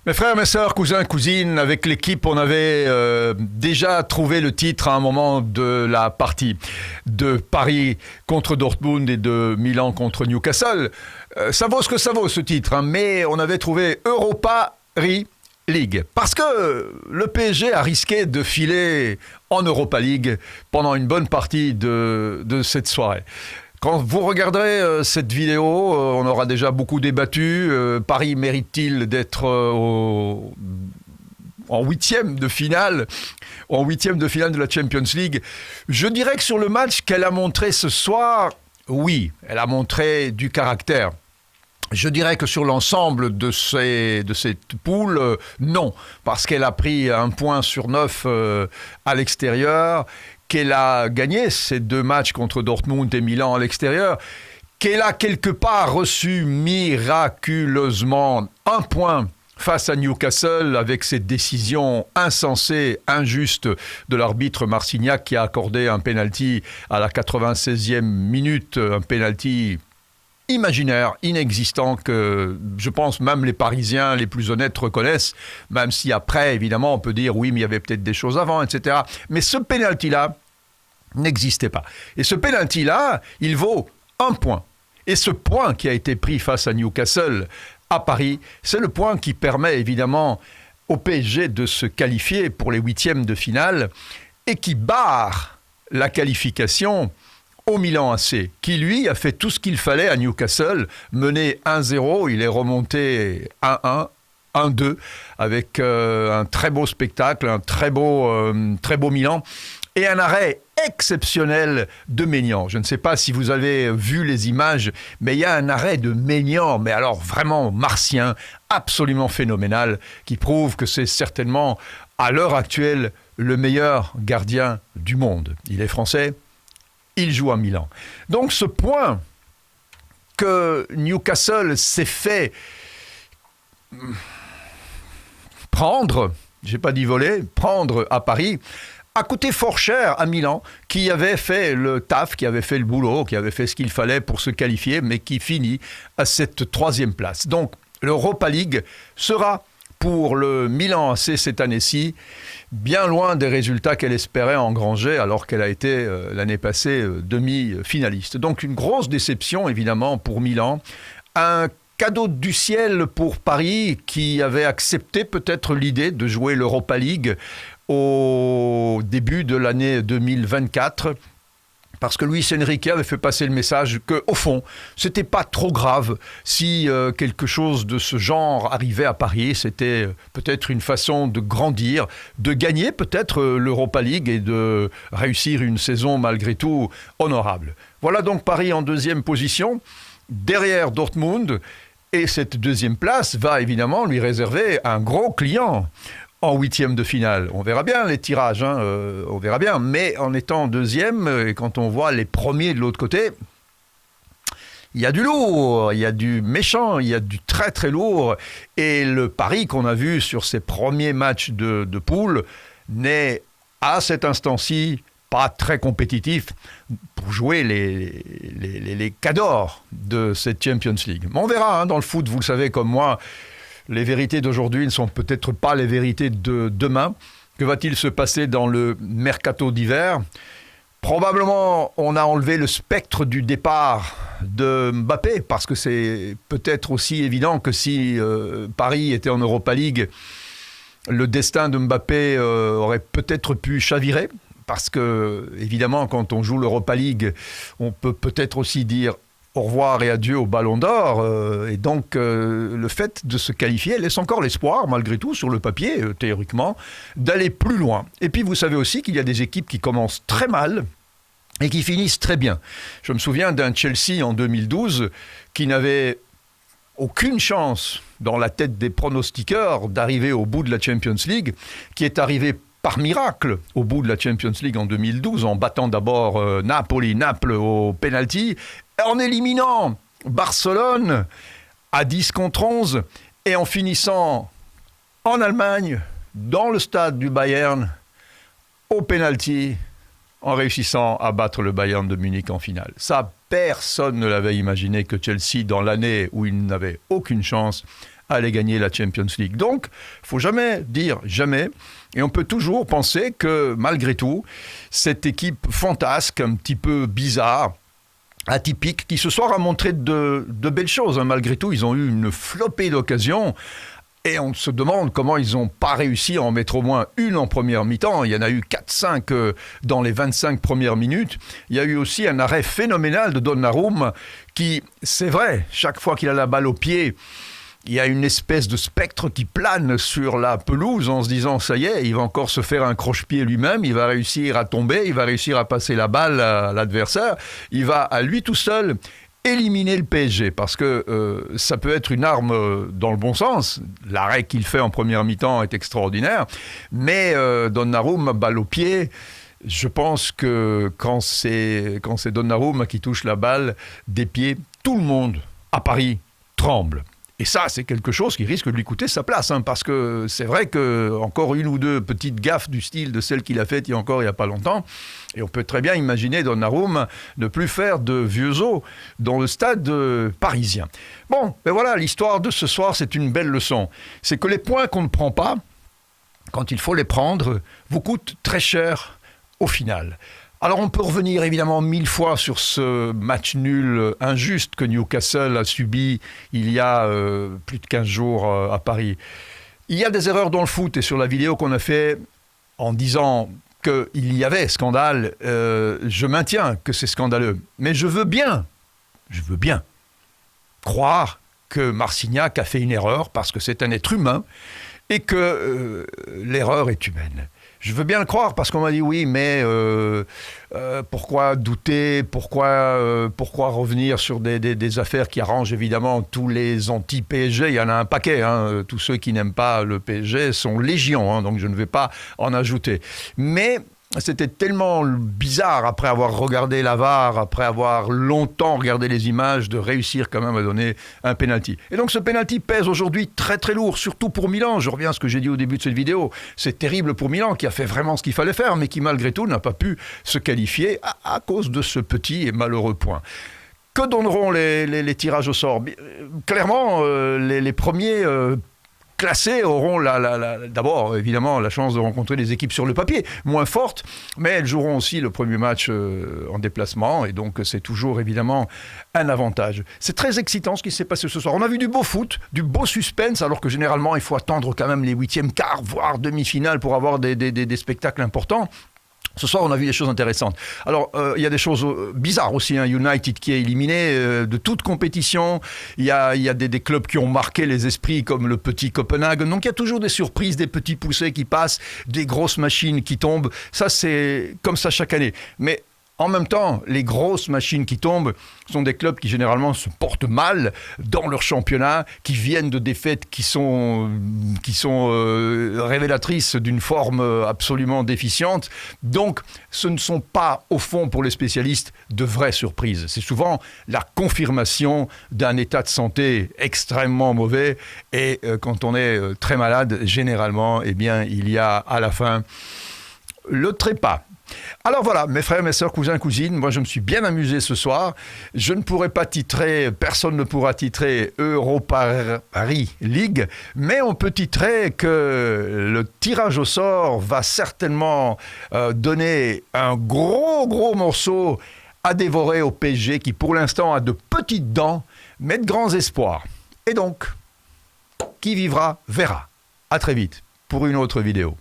Mes frères, mes sœurs, cousins, cousines, avec l'équipe, on avait déjà trouvé le titre à un moment de la partie de Paris contre Dortmund et de Milan contre Newcastle. Ça vaut ce que ça vaut ce titre, hein, mais on avait trouvé Europa League. Parce que le PSG a risqué de filer en Europa League pendant une bonne partie de cette soirée. Quand vous regarderez cette vidéo, on aura déjà beaucoup débattu. Paris mérite-t-il d'être en huitième de finale de la Champions League? Je dirais que sur le match qu'elle a montré ce soir, oui, elle a montré du caractère. Je dirais que sur l'ensemble de cette poule, non, parce qu'elle a pris 1 point sur 9 à l'extérieur, qu'elle a gagné ces 2 matchs contre Dortmund et Milan à l'extérieur, qu'elle a quelque part reçu miraculeusement 1 point face à Newcastle avec cette décision insensée, injuste de l'arbitre Marcignac qui a accordé un penalty à la 96e minute, un penalty imaginaire, inexistant, que je pense même les Parisiens les plus honnêtes reconnaissent, même si après, évidemment, on peut dire oui, mais il y avait peut-être des choses avant, etc. Mais ce penalty-là n'existait pas. Et ce penalty-là, il vaut 1 point. Et ce point qui a été pris face à Newcastle à Paris, c'est le point qui permet évidemment au PSG de se qualifier pour les 8e de finale et qui barre la qualification au Milan AC, qui lui a fait tout ce qu'il fallait à Newcastle, mené 1-0, il est remonté 1-1, 1-2, avec un très beau spectacle, un très beau Milan, et un arrêt exceptionnel de Maignan. Je ne sais pas si vous avez vu les images, mais il y a un arrêt de Maignan, mais alors vraiment martien, absolument phénoménal, qui prouve que c'est certainement, à l'heure actuelle, le meilleur gardien du monde. Il est français, il joue à Milan. Donc ce point que Newcastle s'est fait prendre, j'ai pas dit voler, prendre à Paris, a coûté fort cher à Milan, qui avait fait le taf, qui avait fait le boulot, qui avait fait ce qu'il fallait pour se qualifier, mais qui finit à cette 3e place. Donc l'Europa League sera pour le Milan AC cette année-ci, bien loin des résultats qu'elle espérait engranger alors qu'elle a été l'année passée demi-finaliste. Donc une grosse déception évidemment pour Milan, un cadeau du ciel pour Paris qui avait accepté peut-être l'idée de jouer l'Europa League au début de l'année 2024. Parce que Luis Enrique avait fait passer le message qu'au fond, c'était pas trop grave si quelque chose de ce genre arrivait à Paris. C'était peut-être une façon de grandir, de gagner peut-être l'Europa League et de réussir une saison malgré tout honorable. Voilà donc Paris en 2e position, derrière Dortmund. Et cette 2e place va évidemment lui réserver un gros client en 8e de finale. On verra bien les tirages, on verra bien. Mais en étant 2e, et quand on voit les premiers de l'autre côté, il y a du lourd, il y a du méchant, il y a du très très lourd. Et le Paris qu'on a vu sur ces premiers matchs de poule n'est à cet instant-ci pas très compétitif pour jouer les cadors de cette Champions League. Mais on verra, dans le foot, vous le savez comme moi, les vérités d'aujourd'hui ne sont peut-être pas les vérités de demain. Que va-t-il se passer dans le mercato d'hiver ? Probablement, on a enlevé le spectre du départ de Mbappé, parce que c'est peut-être aussi évident que si Paris était en Europa League, le destin de Mbappé aurait peut-être pu chavirer. Parce que, évidemment, quand on joue l'Europa League, on peut peut-être aussi dire au revoir et adieu au Ballon d'Or. Et donc, le fait de se qualifier laisse encore l'espoir, malgré tout, sur le papier, théoriquement, d'aller plus loin. Et puis, vous savez aussi qu'il y a des équipes qui commencent très mal et qui finissent très bien. Je me souviens d'un Chelsea en 2012 qui n'avait aucune chance, dans la tête des pronostiqueurs, d'arriver au bout de la Champions League, qui est arrivé par miracle au bout de la Champions League en 2012, en battant d'abord Naples au penalty, en éliminant Barcelone à 10 contre 11 et en finissant en Allemagne, dans le stade du Bayern, au penalty, en réussissant à battre le Bayern de Munich en finale. Ça, personne ne l'avait imaginé que Chelsea, dans l'année où il n'avait aucune chance, allait gagner la Champions League. Donc, il ne faut jamais dire jamais. Et on peut toujours penser que, malgré tout, cette équipe fantasque, un petit peu bizarre, atypique, qui ce soir a montré de belles choses. Malgré tout, ils ont eu une flopée d'occasions. Et on se demande comment ils n'ont pas réussi à en mettre au moins une en première mi-temps. Il y en a eu 4-5 dans les 25 premières minutes. Il y a eu aussi un arrêt phénoménal de Donnarumma qui, c'est vrai, chaque fois qu'il a la balle au pied, il y a une espèce de spectre qui plane sur la pelouse en se disant ça y est, il va encore se faire un croche-pied lui-même, il va réussir à tomber, il va réussir à passer la balle à l'adversaire, il va à lui tout seul éliminer le PSG, parce que ça peut être une arme dans le bon sens. L'arrêt qu'il fait en première mi-temps est extraordinaire, mais Donnarumma, balle au pied, je pense que quand c'est Donnarumma qui touche la balle des pieds, tout le monde à Paris tremble. Et ça, c'est quelque chose qui risque de lui coûter sa place, parce que c'est vrai qu'encore une ou deux petites gaffes du style de celle qu'il a faites il n'y a pas longtemps, et on peut très bien imaginer Donnarumma ne plus faire de vieux os dans le stade parisien. Bon, ben voilà, l'histoire de ce soir, c'est une belle leçon. C'est que les points qu'on ne prend pas, quand il faut les prendre, vous coûtent très cher au final. Alors on peut revenir évidemment 1000 fois sur ce match nul injuste que Newcastle a subi il y a plus de 15 jours à Paris. Il y a des erreurs dans le foot, et sur la vidéo qu'on a fait en disant qu'il y avait scandale, je maintiens que c'est scandaleux. Mais je veux bien croire que Marcignac a fait une erreur parce que c'est un être humain et que l'erreur est humaine. Je veux bien le croire parce qu'on m'a dit oui, mais pourquoi douter, pourquoi revenir sur des affaires qui arrangent évidemment tous les anti-PSG. Il y en a un paquet, tous ceux qui n'aiment pas le PSG sont légion, donc je ne vais pas en ajouter. Mais c'était tellement bizarre, après avoir regardé la VAR, après avoir longtemps regardé les images, de réussir quand même à donner un penalty. Et donc ce penalty pèse aujourd'hui très très lourd, surtout pour Milan. Je reviens à ce que j'ai dit au début de cette vidéo. C'est terrible pour Milan, qui a fait vraiment ce qu'il fallait faire, mais qui malgré tout n'a pas pu se qualifier à cause de ce petit et malheureux point. Que donneront les tirages au sort ? Clairement, les premiers classés auront d'abord évidemment la chance de rencontrer des équipes sur le papier moins fortes, mais elles joueront aussi le premier match en déplacement, et donc c'est toujours évidemment un avantage. C'est très excitant ce qui s'est passé ce soir. On a vu du beau foot, du beau suspense, alors que généralement il faut attendre quand même les huitièmes, quarts, voire demi-finales pour avoir des spectacles importants. Ce soir, on a vu des choses intéressantes. Alors, il y a des choses bizarres aussi. United qui est éliminé de toute compétition. Il y a des clubs qui ont marqué les esprits, comme le petit Copenhague. Donc, il y a toujours des surprises, des petits poussés qui passent, des grosses machines qui tombent. Ça, c'est comme ça chaque année. Mais en même temps, les grosses machines qui tombent sont des clubs qui généralement se portent mal dans leur championnat, qui viennent de défaites qui sont révélatrices d'une forme absolument déficiente. Donc, ce ne sont pas, au fond, pour les spécialistes, de vraies surprises. C'est souvent la confirmation d'un état de santé extrêmement mauvais. Et quand on est très malade, généralement, eh bien, il y a à la fin le trépas. Alors voilà, mes frères, mes sœurs, cousins, cousines, moi je me suis bien amusé ce soir. Je ne pourrai pas titrer, personne ne pourra titrer Europa League, mais on peut titrer que le tirage au sort va certainement donner un gros morceau à dévorer au PSG, qui pour l'instant a de petites dents, mais de grands espoirs. Et donc, qui vivra, verra. À très vite pour une autre vidéo.